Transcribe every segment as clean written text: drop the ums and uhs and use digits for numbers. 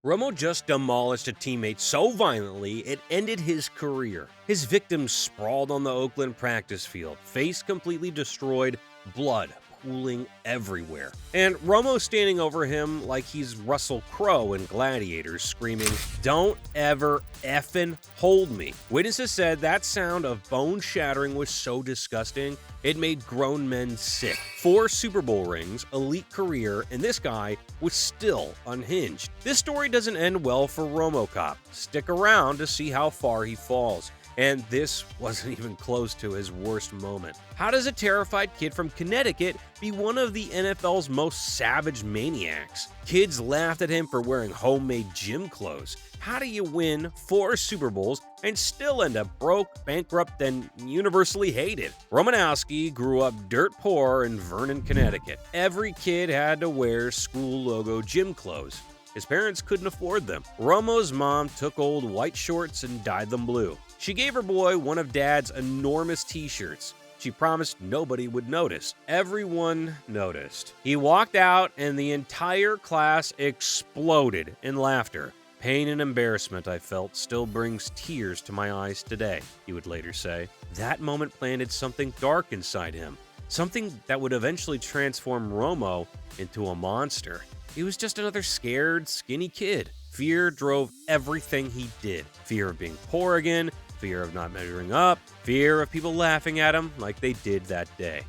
Romo just demolished a teammate so violently it ended his career. His victim sprawled on the Oakland practice field, face completely destroyed, blood pooling everywhere. And Romo standing over him like he's Russell Crowe in Gladiators, screaming, "Don't ever effing hold me." Witnesses said that sound of bone shattering was so disgusting, it made grown men sick. 4 Super Bowl rings, elite career, and this guy was still unhinged. This story doesn't end well for RomoCop. Stick around to see how far he falls. And this wasn't even close to his worst moment. How does a terrified kid from Connecticut be one of the NFL's most savage maniacs? Kids laughed at him for wearing homemade gym clothes. How do you win 4 Super Bowls and still end up broke, bankrupt, and universally hated? Romanowski grew up dirt poor in Vernon, Connecticut. Every kid had to wear school logo gym clothes. His parents couldn't afford them. Romo's mom took old white shorts and dyed them blue. She gave her boy one of Dad's enormous t-shirts. She promised nobody would notice. Everyone noticed. He walked out and the entire class exploded in laughter. "Pain and embarrassment I felt still brings tears to my eyes today," he would later say. That moment planted something dark inside him, something that would eventually transform Romo into a monster. He was just another scared, skinny kid. Fear drove everything he did. Fear of being poor again, fear of not measuring up, fear of people laughing at him like they did that day.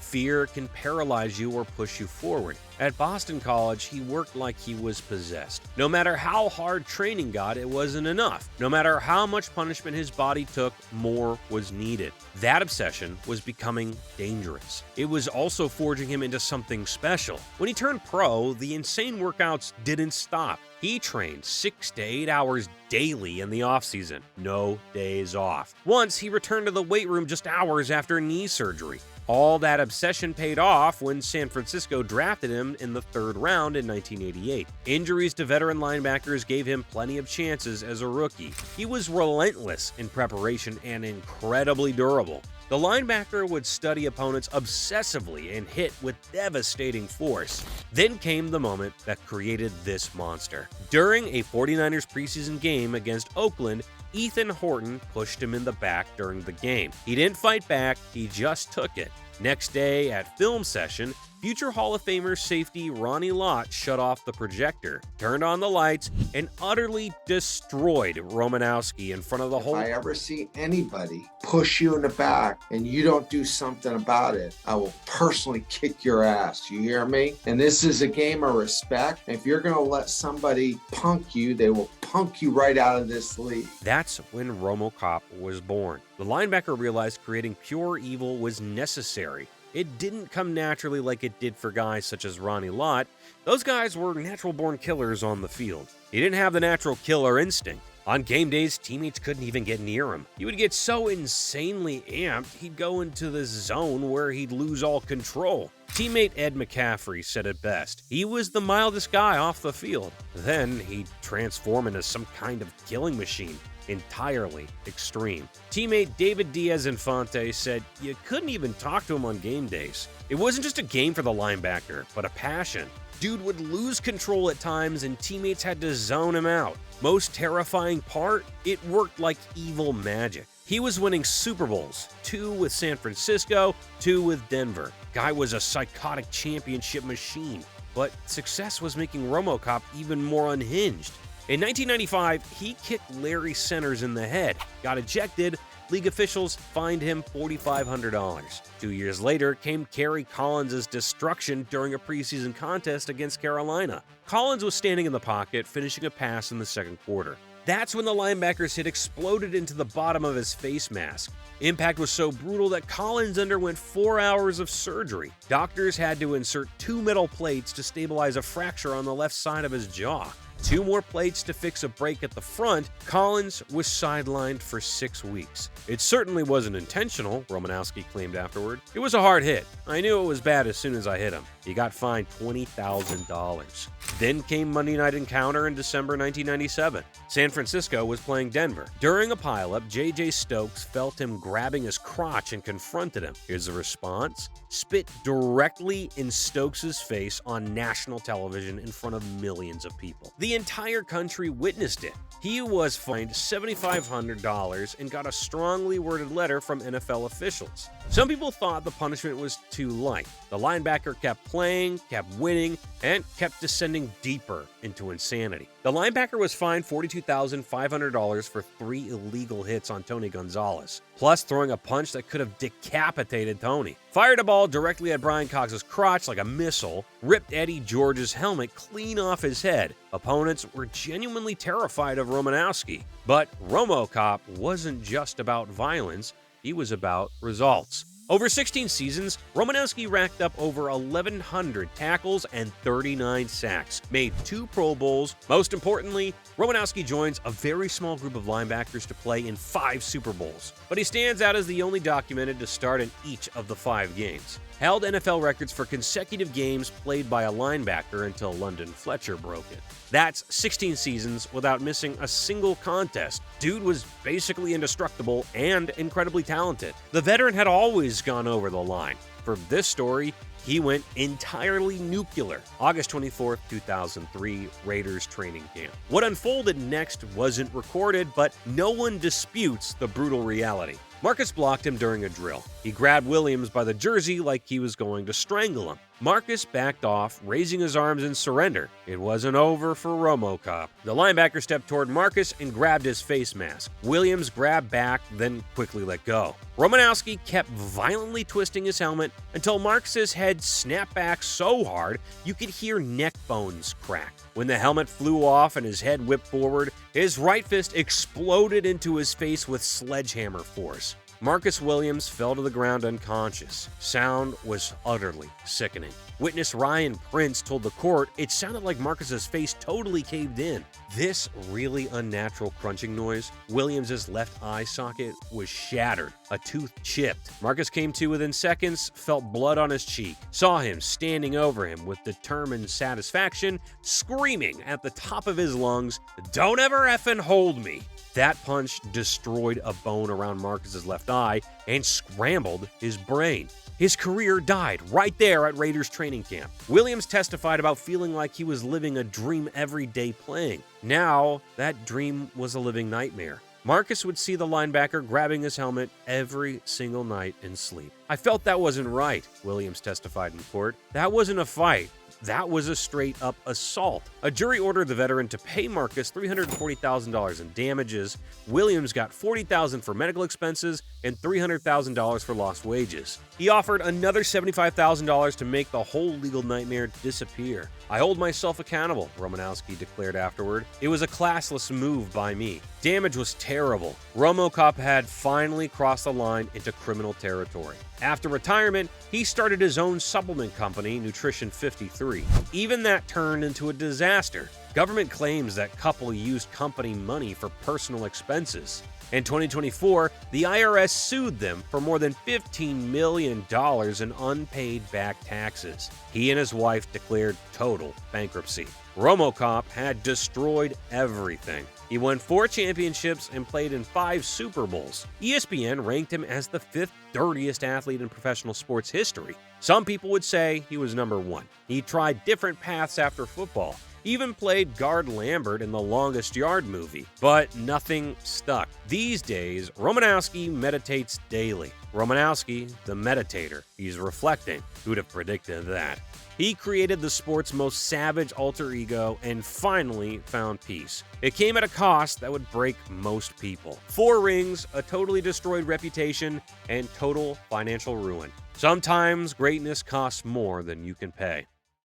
Fear can paralyze you or push you forward. At Boston College, he worked like he was possessed. No matter how hard training got, it wasn't enough. No matter how much punishment his body took, more was needed. That obsession was becoming dangerous. It was also forging him into something special. When he turned pro, the insane workouts didn't stop. He trained 6 to 8 hours daily in the offseason, no days off. Once, he returned to the weight room just hours after knee surgery. All that obsession paid off when San Francisco drafted him in the 3rd round in 1988. Injuries to veteran linebackers gave him plenty of chances as a rookie. He was relentless in preparation and incredibly durable. The linebacker would study opponents obsessively and hit with devastating force. Then came the moment that created this monster. During a 49ers preseason game against Oakland, Ethan Horton pushed him in the back during the game. He didn't fight back, he just took it. Next day at film session, future Hall of Famer safety Ronnie Lott shut off the projector, turned on the lights, and utterly destroyed Romanowski in front of the whole. If I ever see anybody push you in the back and you don't do something about it, I will personally kick your ass. You hear me? And this is a game of respect. If you're going to let somebody punk you, they will punk you right out of this league. That's when RomoCop was born. The linebacker realized creating pure evil was necessary. It didn't come naturally like it did for guys such as Ronnie Lott. Those guys were natural-born killers on the field. He didn't have the natural killer instinct. On game days, teammates couldn't even get near him. He would get so insanely amped, he'd go into the zone where he'd lose all control. Teammate Ed McCaffrey said it best. He was the mildest guy off the field. Then he'd transform into some kind of killing machine. Entirely extreme. Teammate David Diaz-Infante said you couldn't even talk to him on game days. It wasn't just a game for the linebacker, but a passion. Dude would lose control at times and teammates had to zone him out. Most terrifying part? It worked like evil magic. He was winning Super Bowls, 2 with San Francisco, 2 with Denver. Guy was a psychotic championship machine. But success was making RomoCop even more unhinged. In 1995, he kicked Larry Centers in the head, got ejected. League officials fined him $4,500. 2 years later came Kerry Collins' destruction during a preseason contest against Carolina. Collins was standing in the pocket, finishing a pass in the second quarter. That's when the linebacker's hit exploded into the bottom of his face mask. Impact was so brutal that Collins underwent 4 hours of surgery. Doctors had to insert 2 metal plates to stabilize a fracture on the left side of his jaw. 2 more plates to fix a break at the front. Collins was sidelined for 6 weeks. It certainly wasn't intentional, Romanowski claimed afterward. It was a hard hit. I knew it was bad as soon as I hit him. He got fined $20,000. Then came Monday Night Encounter in December 1997. San Francisco was playing Denver. During a pileup, J.J. Stokes felt him grabbing his crotch and confronted him. Here's the response: spit directly in Stokes' face on national television in front of millions of people. The entire country witnessed it. He was fined $7,500 and got a strongly worded letter from NFL officials. Some people thought the punishment was too light. The linebacker kept playing, kept winning, and kept descending deeper into insanity. The linebacker was fined $42,500 for 3 illegal hits on Tony Gonzalez, plus throwing a punch that could have decapitated Tony. Fired a ball directly at Brian Cox's crotch like a missile, ripped Eddie George's helmet clean off his head. Opponents were genuinely terrified of Romanowski. But Romo Cop wasn't just about violence, he was about results. Over 16 seasons, Romanowski racked up over 1,100 tackles and 39 sacks, made 2 Pro Bowls. Most importantly, Romanowski joins a very small group of linebackers to play in 5 Super Bowls, but he stands out as the only documented to start in each of the 5 games. Held NFL records for consecutive games played by a linebacker until London Fletcher broke it. That's 16 seasons without missing a single contest. Dude was basically indestructible and incredibly talented. The veteran had always gone over the line. For this story, he went entirely nuclear. August 24, 2003, Raiders training camp. What unfolded next wasn't recorded, but no one disputes the brutal reality. Marcus blocked him during a drill. He grabbed Williams by the jersey like he was going to strangle him. Marcus backed off, raising his arms in surrender. It wasn't over for Romo Cop. The linebacker stepped toward Marcus and grabbed his face mask. Williams grabbed back, then quickly let go. Romanowski kept violently twisting his helmet until Marcus's head snapped back so hard you could hear neck bones crack. When the helmet flew off and his head whipped forward, his right fist exploded into his face with sledgehammer force. Marcus Williams fell to the ground unconscious. Sound was utterly sickening. Witness Ryan Prince told the court it sounded like Marcus's face totally caved in. This really unnatural crunching noise, Williams's left eye socket was shattered, a tooth chipped. Marcus came to within seconds, felt blood on his cheek, saw him standing over him with determined satisfaction, screaming at the top of his lungs, "Don't ever effing hold me." That punch destroyed a bone around Marcus's left eye and scrambled his brain. His career died right there at Raiders training camp. Williams testified about feeling like he was living a dream every day playing. Now, that dream was a living nightmare. Marcus would see the linebacker grabbing his helmet every single night in sleep. "I felt that wasn't right," Williams testified in court. "That wasn't a fight. That was a straight-up assault." A jury ordered the veteran to pay Marcus $340,000 in damages. Williams got $40,000 for medical expenses and $300,000 for lost wages. He offered another $75,000 to make the whole legal nightmare disappear. "I hold myself accountable," Romanowski declared afterward. "It was a classless move by me. Damage was terrible." Romo Cop had finally crossed the line into criminal territory. After retirement, he started his own supplement company, Nutrition 53. Even that turned into a disaster. Government claims that couple used company money for personal expenses. In 2024, the IRS sued them for more than $15 million in unpaid back taxes. He and his wife declared total bankruptcy. Romo Cop had destroyed everything. He won 4 championships and played in 5 Super Bowls. ESPN ranked him as the 5th dirtiest athlete in professional sports history. Some people would say he was number 1. He tried different paths after football. Even played Guard Lambert in the Longest Yard movie, but nothing stuck. These days, Romanowski meditates daily. Romanowski, the meditator. He's reflecting. Who'd have predicted that? He created the sport's most savage alter ego and finally found peace. It came at a cost that would break most people. 4 rings, a totally destroyed reputation, and total financial ruin. Sometimes greatness costs more than you can pay.